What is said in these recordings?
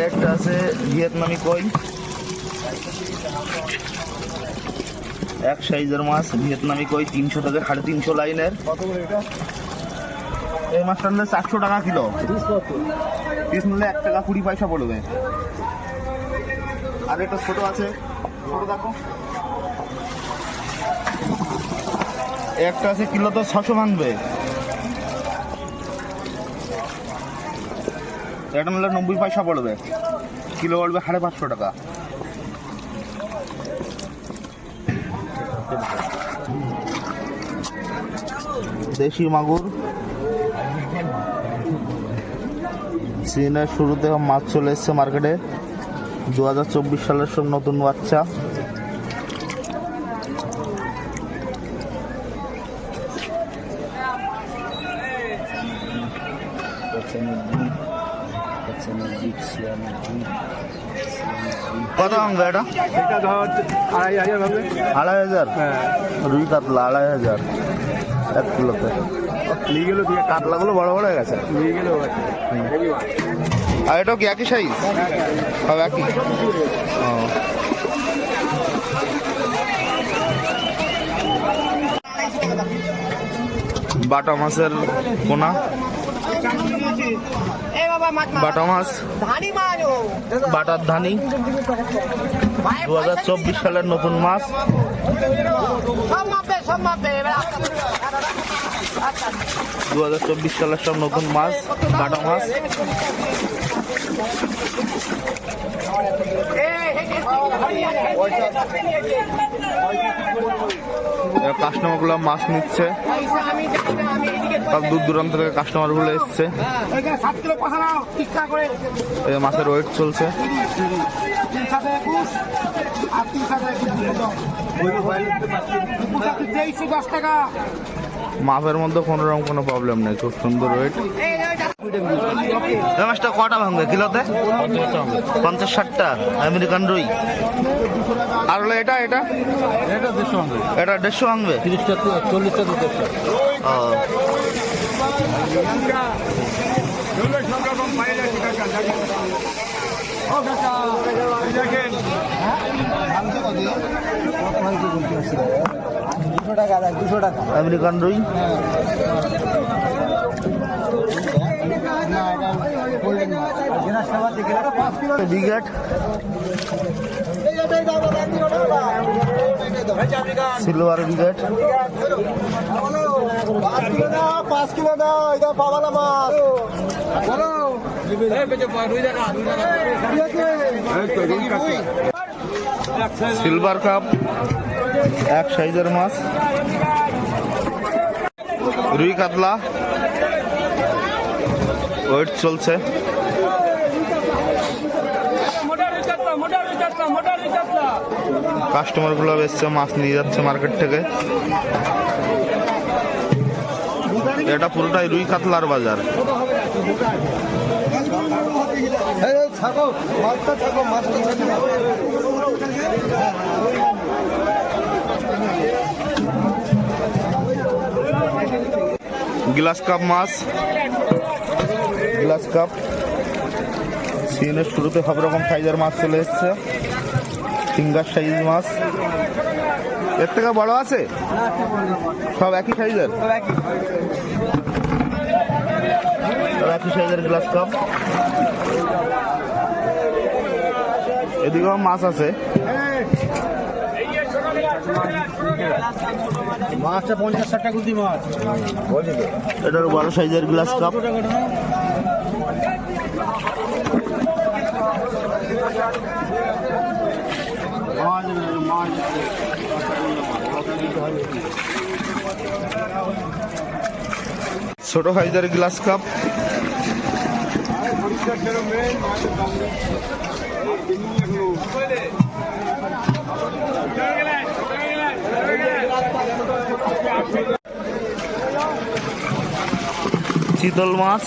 একটা আছে ভিয়েতনামি কই, এক সাইজের মাছ ভিয়েতনামি কই 300 থেকে 350 লাইনের। এই মাছটা নিলে 400 টাকা কিলো, পিস নিলে 1 টাকা 20 পয়সা পড়বে। আর একটা ছোট আছে, ছোট দেখো, একটা আছে কিলো তো 600 ভাঙবে, এটা নিলে 90 পয়সা পড়বে, কিলো পড়বে 550 টাকা। দেশি মাগুর, চীনের শুরুতে মাছ চলে এসছে মার্কেটে, 2024 সালের সব নতুন বাচ্চা। কত ভাঙবে এটা? এটা ধর 2500 ভাঙবে। 2500? রুই কাতলা 2500 1 কিলোতে। নিয়ে গেল দিয়ে কাতলাগুলো বড় বড় হয়ে গেছে, নিয়ে গেল। আর এটাও কি একই সাইজ? সব একই। বাটা মাছের পোনা, বাটা মাছ, বাটার ধানি, 2024 সালের নতুন মাছ। 2024 সালের সব নতুন মাছ, বাটা মাছ। কাস্টমার গুলো মাছ নিচ্ছে, সব দূর দূরান্ত থেকে কাস্টমার গুলো এসছে। মাছের ওয়েট চলছে। মাপের মধ্যে কোনো রকম কোনো প্রবলেম নেই, খুব সুন্দর ওয়েট। মাছটা কটা ভাঙবে কিলোতে? 50-60টা আমেরিকান রুই। আর হলো এটা এটা এটা 150 ভাঙবে, 30টা 40টা 200। আমেরিকান রুই। বিঘাট সিলভার বিঘাট 5 কিলো দাও, এটা পাওয়ালা মাছ। সিলভার কাপ এক সাইজের মাছ। রুই কাতলা ওয়েট চলছে। কাস্টমার গুলো এসছে, মাছ নিয়ে যাচ্ছে মার্কেট থেকে। এটা পুরোটাই রুই কাতলার বাজার। গ্লাস কাপ মাছ, গ্লাস কাপ। সিজনের শুরুতে সব রকম সাইজের মাছ চলে এসছে। ফিঙ্গার সাইজ মাছ, এর থেকে বড় আছে? সব একই সাইজের, একই সাইজের গ্লাস কাপ। এদিকেও মাছ আছে। মাছটা 50-60 টাকা কেজি মাছ। এটার বড় সাইজের গ্লাস কাপ। ছোট সাইজের গ্লাস কাপ। চিতল মাছ,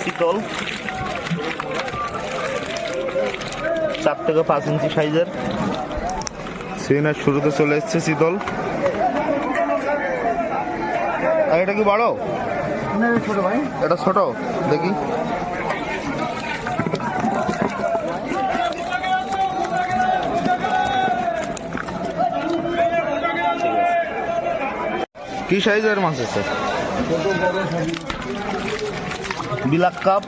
চিতল 4 থেকে 5 ইঞ্চি সাইজের। সিজনের শুরুতে চলে এসছে চিতল। আর এটা কি বড়? ছোট ভাই, এটা ছোট, দেখি। কি সাইজের মাছ আছে? বিলাক কাপ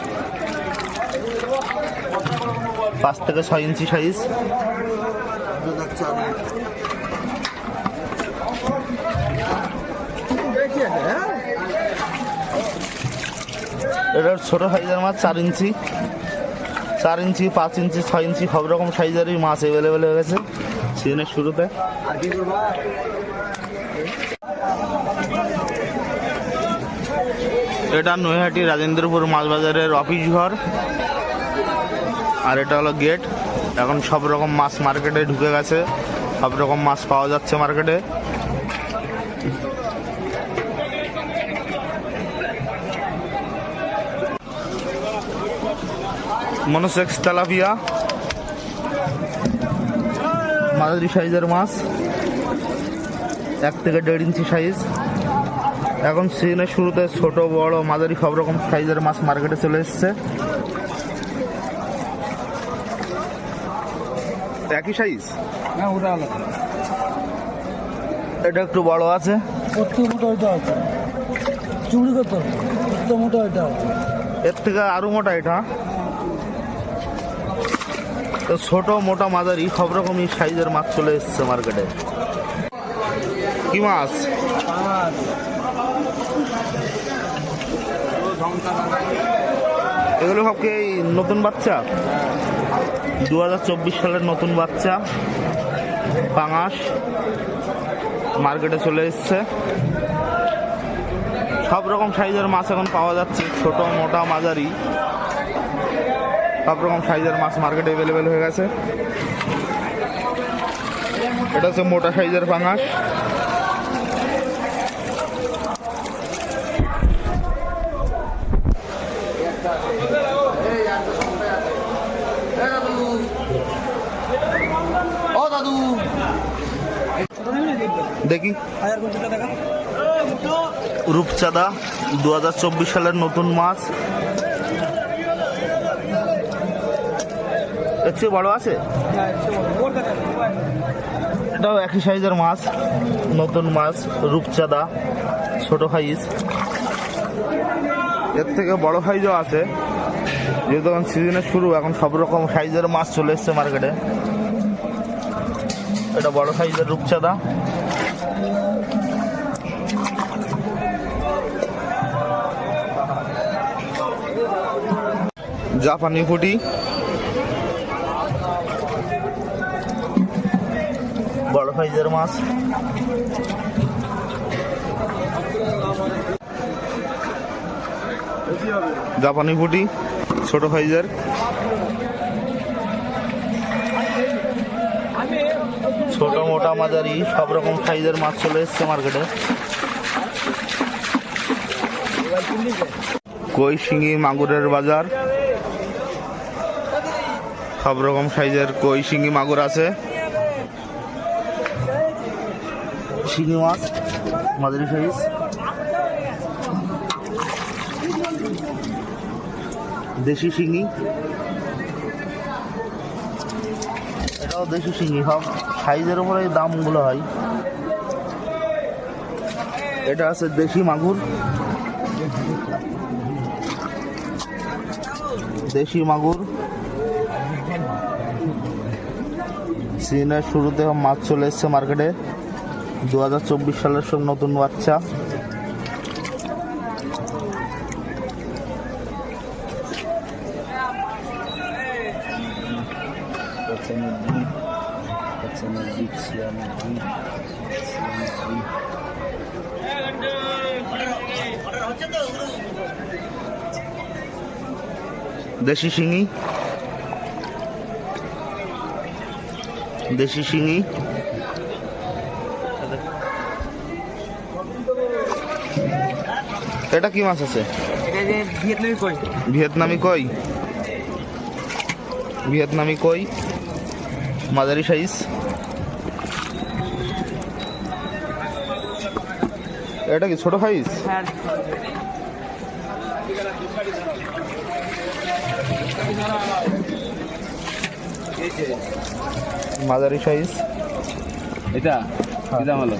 5 থেকে 6 ইঞ্চি সাইজ। এটা ছোট সাইজের মাছ 4 ইঞ্চি, 5 ইঞ্চি, 6 ইঞ্চি সব রকম সাইজেরই মাছ অ্যাভেলেবেল হয়ে গেছে সিজনের শুরুতে। এটা নৈহাটি রাজেন্দ্রপুর মাছ বাজারের অফিস ঘর, আর এটা হলো গেট। এখন সব রকম মাছ মার্কেটে ঢুকে গেছে, সব রকম মাছ পাওয়া যাচ্ছে মার্কেটে। মনোসেক্স তেলাপিয়া মাঝারি সাইজের মাছ, 1 থেকে 1.5 ইঞ্চি সাইজ। এখন সিজনের শুরুতে ছোট বড় মাঝারি সব রকম সাইজের মাছ মার্কেটে চলে এসছে। একই সাইজ, এটা একটু বড় আছে। এর থেকে আরো মোটা এটা। তো ছোট মোটা মাঝারি সব রকমই সাইজের মাছ চলে এসছে মার্কেটে। কি মাছ? এগুলো সব কি নতুন বাচ্চা? 2024 সালের নতুন বাচ্চা পাঙাশ মার্কেটে চলে এসছে। সব রকম সাইজের মাছ এখন পাওয়া যাচ্ছে, ছোট মোটা মাঝারি সব রকম সাইজের মাছ মার্কেটে অ্যাভেলেবেল হয়ে গেছে। এটা হচ্ছে মোটা সাইজের পাঙাশ। দেখি রূপচাঁদা 2024 সালের নতুন মাছ। এর চেয়ে বড় আছে, এটাও একই সাইজের মাছ, নতুন মাছ রূপচাঁদা ছোট সাইজ। এর থেকে বড় সাইজও আছে, যেহেতু এখন সিজনের শুরু, এখন সব রকম সাইজের মাছ চলে এসছে মার্কেটে। এটা বড় সাইজের রূপচাঁদা। জাপানি পুঁটি বড় সাইজের মাছ। জাপানি পুঁটি ছোট সাইজের। ছোট মোটা মাঝারি সব রকম সাইজের মাছ চলে এসছে মার্কেটে। কই শিঙি মাগুরের বাজার, সব রকম সাইজের কই শিঙি মাগুর আছে। শিঙি মাছ মাঝারি সাইজ। দেশি শিঙি, এটাও দেশি শিঙি, সব সাইজের উপরে দামগুলো হয়। এটা আছে দেশি মাগুর, দেশি মাগুর। সিজনের শুরুতে মাছ চলে এসছে মার্কেটে, 2024 সালের সব নতুন বাচ্চা। দেশি শিঙি, দেশি শিঙি। এটা কি মাছ আছে? ভিয়েতনামি কই, ভিয়েতনামি কই মাঝারি সাইজ। এটা কি ছোট সাইজ? হ্যাঁ মাঝারি সাইজ। এটা কি দাম হলো?